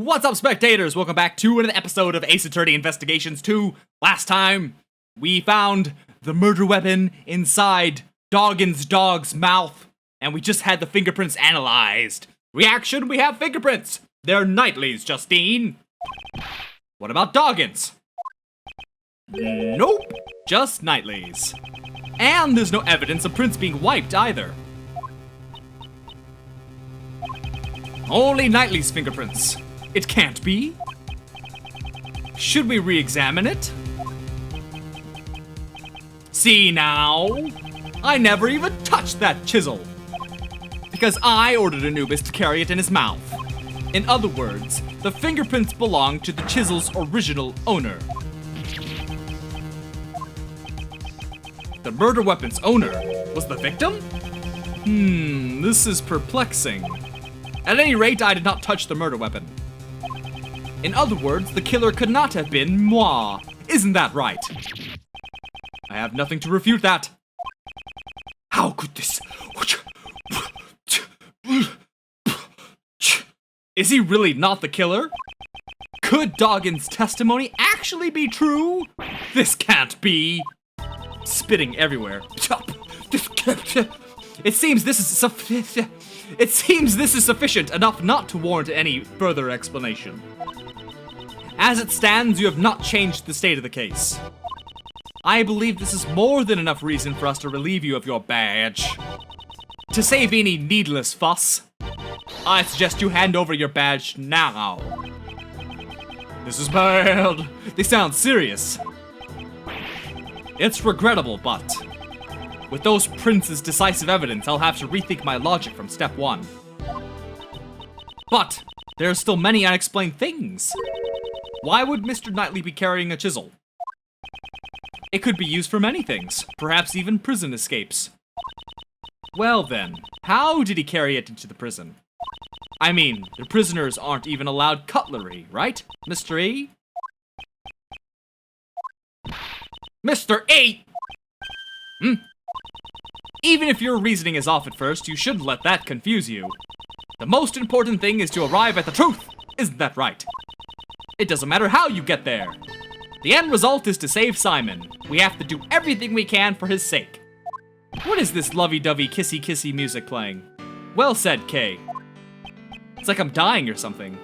What's up, spectators? Welcome back to another episode of Ace Attorney Investigations 2. Last time, we found the murder weapon inside Doggin's dog's mouth, and we just had the fingerprints analyzed. Reaction, we have fingerprints. They're Knightley's, Justine. What about Doggin's? Nope, just Knightley's. And there's no evidence of prints being wiped either. Only Knightley's fingerprints. It can't be. Should we re-examine it? See now? I never even touched that chisel. Because I ordered Anubis to carry it in his mouth. In other words, the fingerprints belong to the chisel's original owner. The murder weapon's owner was the victim? This is perplexing. At any rate, I did not touch the murder weapon. In other words, the killer could not have been moi. Isn't that right? I have nothing to refute that. How could this... Is he really not the killer? Could Doggin's testimony actually be true? This can't be. Spitting everywhere. It seems this is sufficient enough not to warrant any further explanation. As it stands, you have not changed the state of the case. I believe this is more than enough reason for us to relieve you of your badge. To save any needless fuss, I suggest you hand over your badge now. This is bad. They sound serious. It's regrettable, but with those prints as decisive evidence, I'll have to rethink my logic from step one. But there are still many unexplained things. Why would Mr. Knightley be carrying a chisel? It could be used for many things, perhaps even prison escapes. Well then, how did he carry it into the prison? I mean, the prisoners aren't even allowed cutlery, right, Mr. E? Mr. E! Even if your reasoning is off at first, you shouldn't let that confuse you. The most important thing is to arrive at the truth, isn't that right? It doesn't matter how you get there. The end result is to save Simon. We have to do everything we can for his sake. What is this lovey-dovey kissy-kissy music playing? Well said, Kay. It's like I'm dying or something.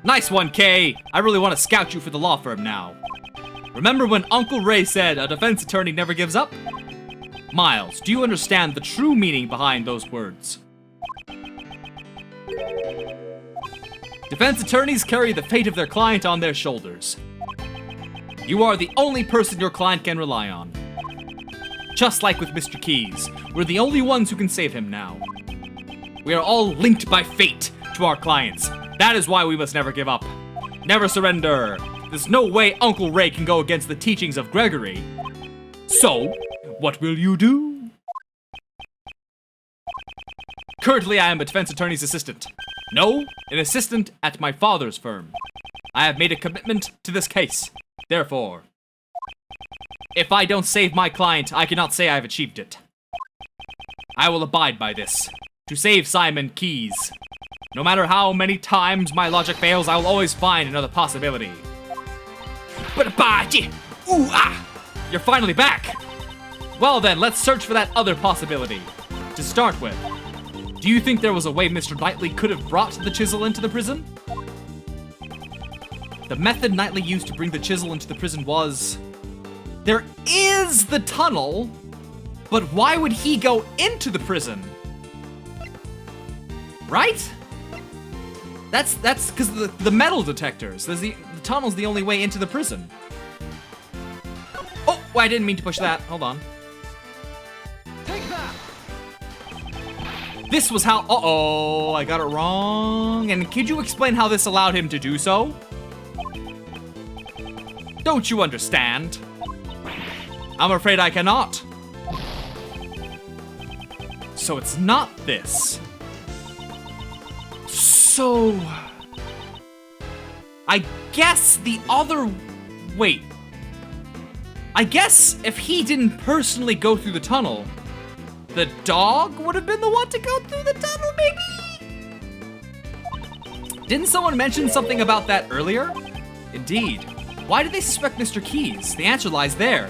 Nice one, Kay! I really want to scout you for the law firm now. Remember when Uncle Ray said a defense attorney never gives up? Miles, do you understand the true meaning behind those words? Defense attorneys carry the fate of their client on their shoulders. You are the only person your client can rely on. Just like with Mr. Keys, we're the only ones who can save him now. We are all linked by fate to our clients. That is why we must never give up. Never surrender. There's no way Uncle Ray can go against the teachings of Gregory. So, what will you do? Currently, I am a defense attorney's assistant. No, an assistant at my father's firm. I have made a commitment to this case. Therefore, if I don't save my client, I cannot say I've achieved it. I will abide by this. To save Simon Keys. No matter how many times my logic fails, I will always find another possibility. Ooh, ah! You're finally back! Well then, let's search for that other possibility. To start with, do you think there was a way Mr. Knightley could have brought the chisel into the prison? The method Knightley used to bring the chisel into the prison was... There is the tunnel, but why would he go into the prison? Right? That's because the metal detectors. The tunnel's the only way into the prison. Oh, I didn't mean to push that. Hold on. Take that. This was how... Uh-oh, I got it wrong. And could you explain how this allowed him to do so? Don't you understand? I'm afraid I cannot. So it's not this. So... I guess the other... Wait. I guess if he didn't personally go through the tunnel, the dog would have been the one to go through the tunnel, maybe? Didn't someone mention something about that earlier? Indeed. Why did they suspect Mr. Keys? The answer lies there.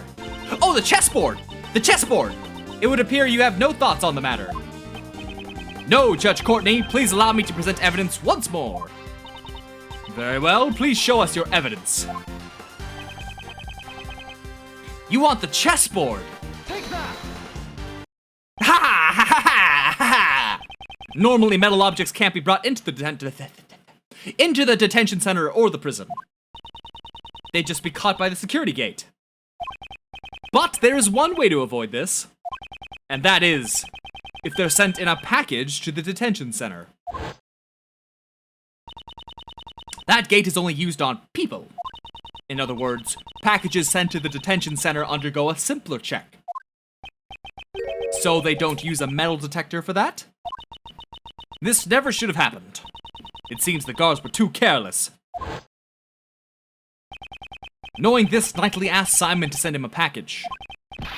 Oh, the chessboard! The chessboard! It would appear you have no thoughts on the matter. No, Judge Courtney, please allow me to present evidence once more. Very well, please show us your evidence. You want the chessboard? Take that! Ha ha ha ha ha ha! Normally, metal objects can't be brought into the detention center or the prison. They'd just be caught by the security gate. But there is one way to avoid this, and that is if they're sent in a package to the detention center. That gate is only used on people. In other words, packages sent to the detention center undergo a simpler check. So they don't use a metal detector for that? This never should have happened. It seems the guards were too careless. Knowing this, Knightley asked Simon to send him a package.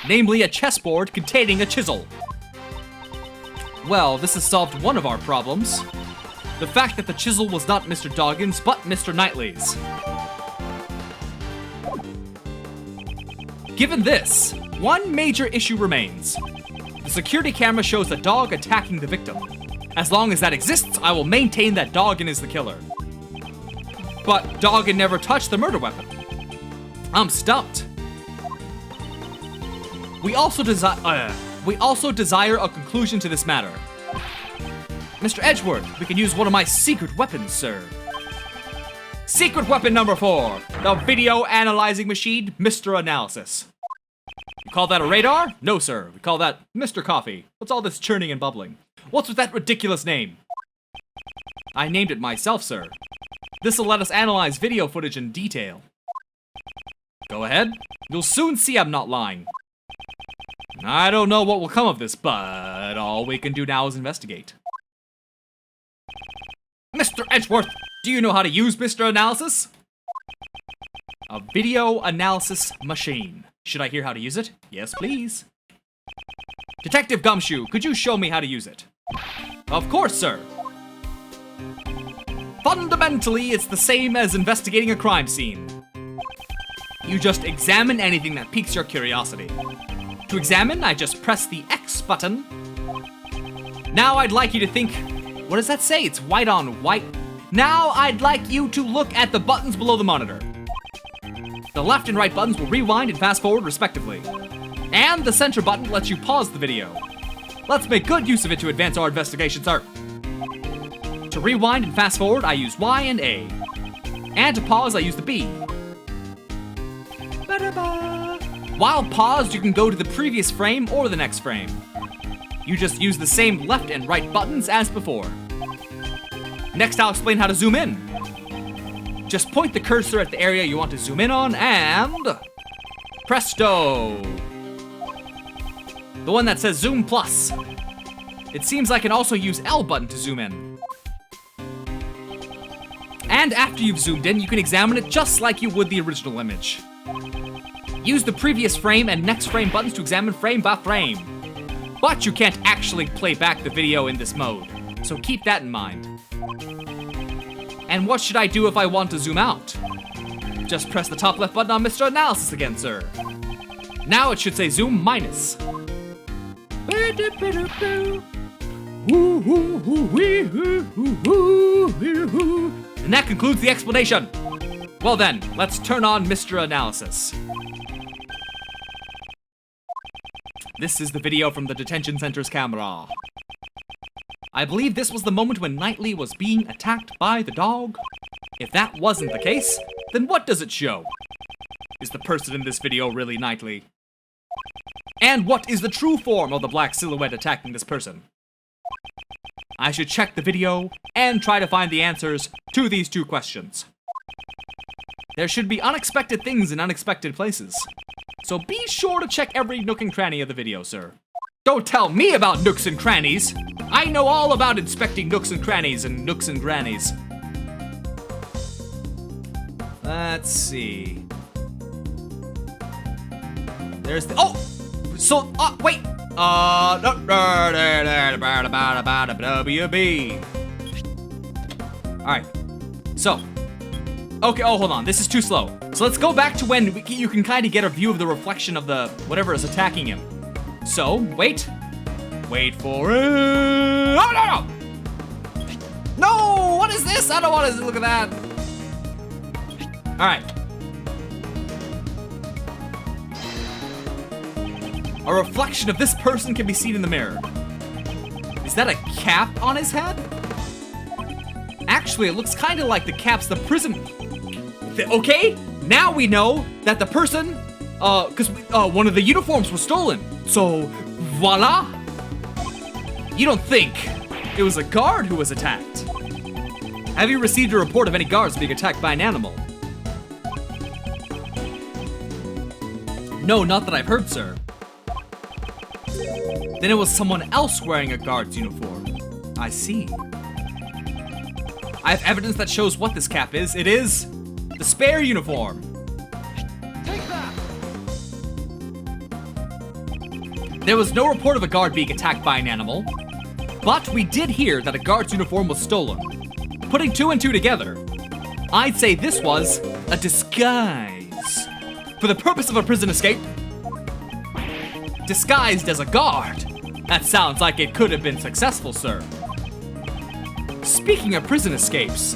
Namely, a chessboard containing a chisel. Well, this has solved one of our problems. The fact that the chisel was not Mr. Doggin's, but Mr. Knightley's. Given this, one major issue remains. The security camera shows a dog attacking the victim. As long as that exists, I will maintain that Doggin is the killer. But Doggin never touched the murder weapon. I'm stumped. We also desire a conclusion to this matter. Mr. Edgeworth, we can use one of my secret weapons, sir. Secret weapon number 4, the video analyzing machine, Mr. Analysis. You call that a radar? No, sir. We call that Mr. Coffee. What's all this churning and bubbling? What's with that ridiculous name? I named it myself, sir. This'll let us analyze video footage in detail. Go ahead. You'll soon see I'm not lying. I don't know what will come of this, but all we can do now is investigate. Mr. Edgeworth, do you know how to use Mr. Analysis? A video analysis machine. Should I hear how to use it? Yes, please. Detective Gumshoe, could you show me how to use it? Of course, sir. Fundamentally, it's the same as investigating a crime scene. You just examine anything that piques your curiosity. To examine, I just press the X button. Now I'd like you to think, what does that say? It's white on white. Now I'd like you to look at the buttons below the monitor. The left and right buttons will rewind and fast forward respectively. And the center button lets you pause the video. Let's make good use of it to advance our investigation, sir. To rewind and fast forward, I use Y and A. And to pause, I use the B. While paused, you can go to the previous frame or the next frame. You just use the same left and right buttons as before. Next, I'll explain how to zoom in. Just point the cursor at the area you want to zoom in on and... presto! The one that says Zoom Plus. It seems I can also use L button to zoom in. And after you've zoomed in, you can examine it just like you would the original image. Use the previous frame and next frame buttons to examine frame by frame. But you can't actually play back the video in this mode, so keep that in mind. And what should I do if I want to zoom out? Just press the top left button on Mr. Analysis again, sir. Now it should say zoom minus. And that concludes the explanation. Well then, let's turn on Mr. Analysis. This is the video from the detention center's camera. I believe this was the moment when Knightley was being attacked by the dog. If that wasn't the case, then what does it show? Is the person in this video really Knightley? And what is the true form of the black silhouette attacking this person? I should check the video and try to find the answers to these two questions. There should be unexpected things in unexpected places. So be sure to check every nook and cranny of the video, sir. Don't tell me about nooks and crannies! I know all about inspecting nooks and crannies and nooks and grannies. Let's see. There's the... oh! So, wait! WB. Alright, So, okay, oh, hold on, this is too slow. So let's go back to when you can kind of get a view of the reflection of the whatever is attacking him. So, wait for it. Oh, no! No, what is this? I don't want to look at that. All right. A reflection of this person can be seen in the mirror. Is that a cap on his head? Actually, it looks kind of like the caps the prison... Okay, now we know that the person, because one of the uniforms was stolen. So, voila. You don't think it was a guard who was attacked? Have you received a report of any guards being attacked by an animal? No, not that I've heard, sir. Then it was someone else wearing a guard's uniform. I see. I have evidence that shows what this cap is. It is the spare uniform. Take that! There was no report of a guard being attacked by an animal, but we did hear that a guard's uniform was stolen. Putting two and two together, I'd say this was a disguise for the purpose of a prison escape. Disguised as a guard. That sounds like it could have been successful, sir. Speaking of prison escapes,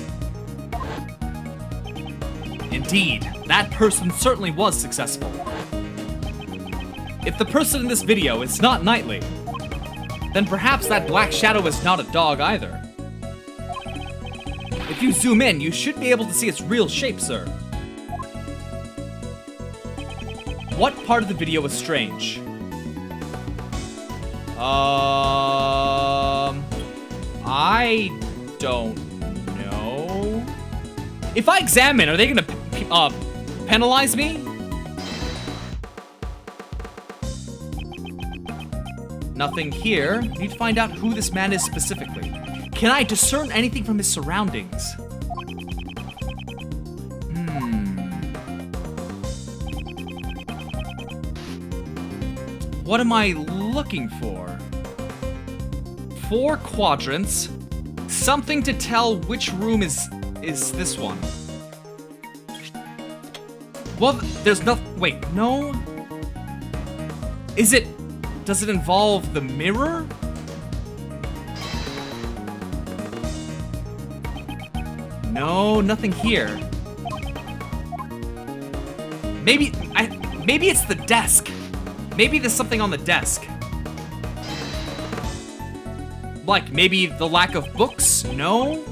indeed, that person certainly was successful. If the person in this video is not Knightley, then perhaps that black shadow is not a dog either. If you zoom in, you should be able to see its real shape, sir. What part of the video was strange? I don't know. If I examine, are they gonna penalize me? Nothing here. Need to find out who this man is specifically. Can I discern anything from his surroundings? What am I looking for? 4 quadrants. Something to tell which room is this one. Well, there's no... Wait, no? Does it involve the mirror? No, nothing here. Maybe it's the desk. Maybe there's something on the desk. Like, maybe the lack of books? No?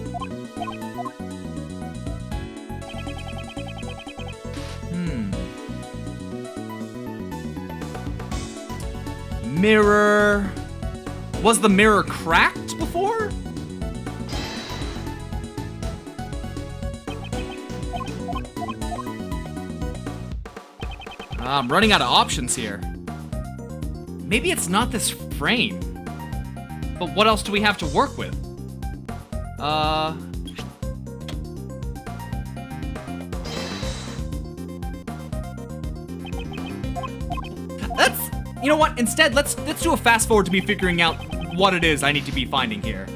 Mirror. Was the mirror cracked before? I'm running out of options here. Maybe it's not this frame. But what else do we have to work with? You know what? Instead, let's do a fast forward to me figuring out what it is I need to be finding here.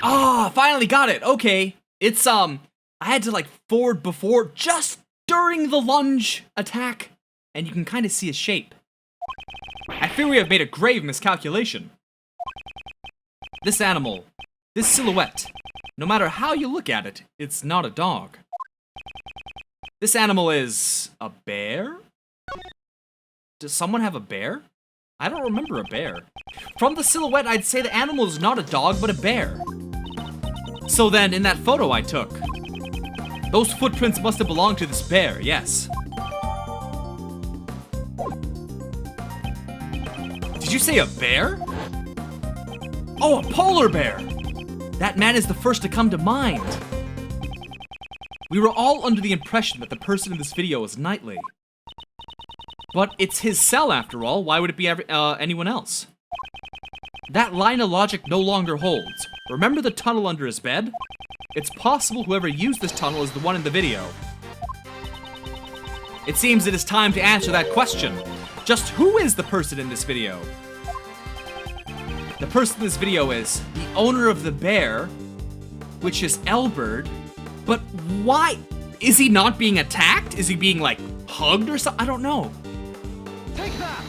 Ah, finally got it. Okay. It's I had to like forward before just during the lunge attack, and you can kind of see his shape. I fear we have made a grave miscalculation. This animal, this silhouette, no matter how you look at it, it's not a dog. This animal is a bear? Does someone have a bear? I don't remember a bear. From the silhouette, I'd say the animal is not a dog, but a bear. So then, in that photo I took, those footprints must have belonged to this bear, yes. Did you say a bear? Oh, a polar bear! That man is the first to come to mind. We were all under the impression that the person in this video was Knightley. But it's his cell after all, why would it be anyone else? That line of logic no longer holds. Remember the tunnel under his bed? It's possible whoever used this tunnel is the one in the video. It seems it is time to answer that question. Just who is the person in this video? the person in this video is the owner of the bear, which is Elbert. But why? Is he not being attacked? Is he being, like, hugged or something? I don't know. Take that!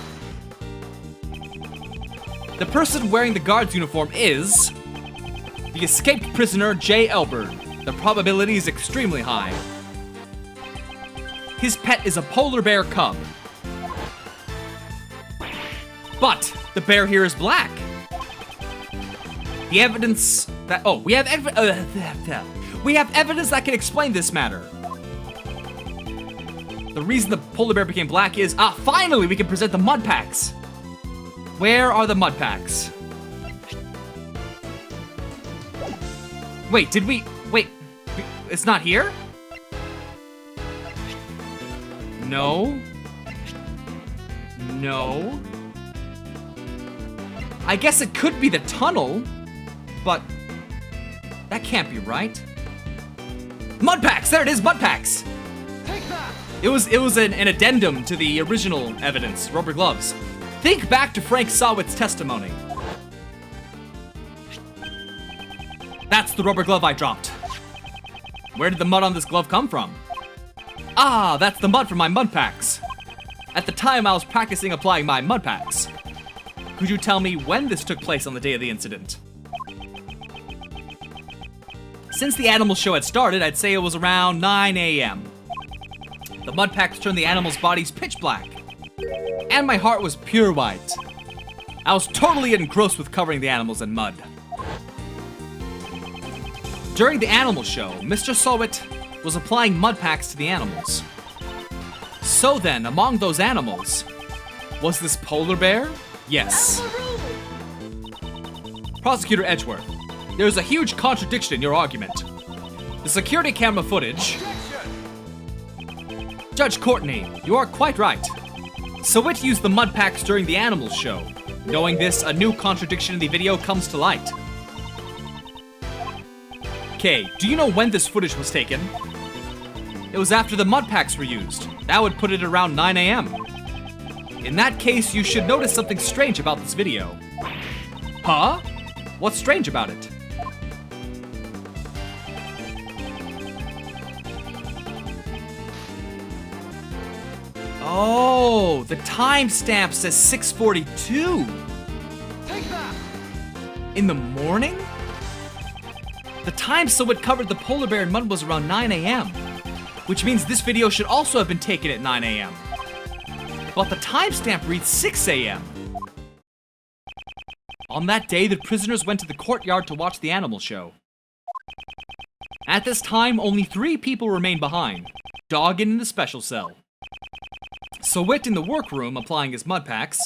The person wearing the guard's uniform is the escaped prisoner, J. Elbert. The probability is extremely high. His pet is a polar bear cub. But the bear here is black. The evidence that we have evidence that can explain this matter. The reason the polar bear became black is finally we can present the mud packs. Where are the mud packs? Wait, it's not here? No. I guess it could be the tunnel, but that can't be right. Mud packs! There it is, mud packs! Take that! It was an addendum to the original evidence, rubber gloves. Think back to Frank Sawitt's testimony. That's the rubber glove I dropped. Where did the mud on this glove come from? That's the mud from my mud packs. At the time, I was practicing applying my mud packs. Could you tell me when this took place on the day of the incident? Since the animal show had started, I'd say it was around 9 a.m. The mud packs turned the animals' bodies pitch black. And my heart was pure white. I was totally engrossed with covering the animals in mud. During the animal show, Mr. Sawitt was applying mud packs to the animals. So then, among those animals, was this polar bear? Yes. Prosecutor Edgeworth, there's a huge contradiction in your argument. The security camera footage... Judge Courtney, you are quite right. Sawitt used the mud packs during the animal show. Knowing this, a new contradiction in the video comes to light. Okay, do you know when this footage was taken? It was after the mud packs were used. That would put it around 9 a.m. In that case, you should notice something strange about this video. Huh? What's strange about it? Oh, the timestamp says 6:42. Take that! In the morning? The time Sawitt covered the polar bear in mud was around 9 a.m., which means this video should also have been taken at 9 a.m. But the timestamp reads 6 a.m. On that day, the prisoners went to the courtyard to watch the animal show. At this time, only 3 people remained behind. Doggin in the special cell, Sawitt in the workroom applying his mud packs,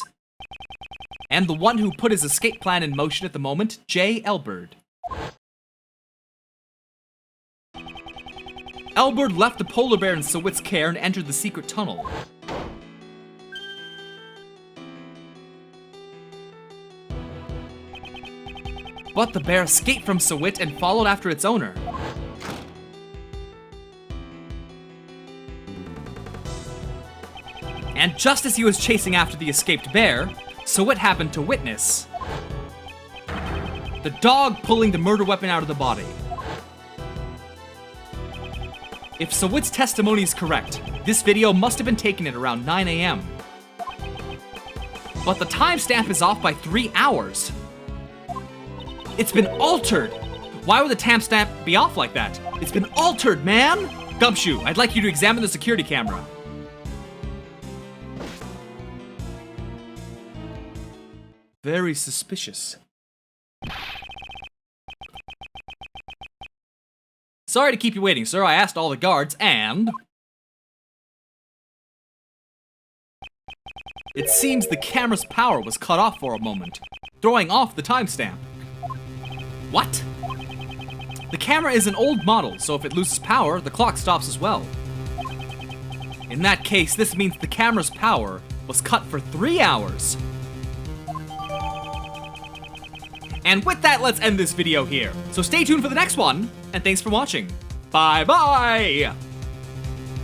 and the one who put his escape plan in motion at the moment, J. Elbert. Elbert left the polar bear in Sawitt's care and entered the secret tunnel. But the bear escaped from Sawitt and followed after its owner. And just as he was chasing after the escaped bear, Sawitt happened to witness the dog pulling the murder weapon out of the body. If Sawitt's testimony is correct, this video must have been taken at around 9 a.m. But the timestamp is off by 3 hours. It's been altered! Why would the timestamp be off like that? It's been altered, man! Gumshoe, I'd like you to examine the security camera. Very suspicious. Sorry to keep you waiting, sir. I asked all the guards, and... it seems the camera's power was cut off for a moment, throwing off the timestamp. What? The camera is an old model, so if it loses power, the clock stops as well. In that case, this means the camera's power was cut for 3 hours. And with that, let's end this video here. So stay tuned for the next one, and thanks for watching. Bye-bye!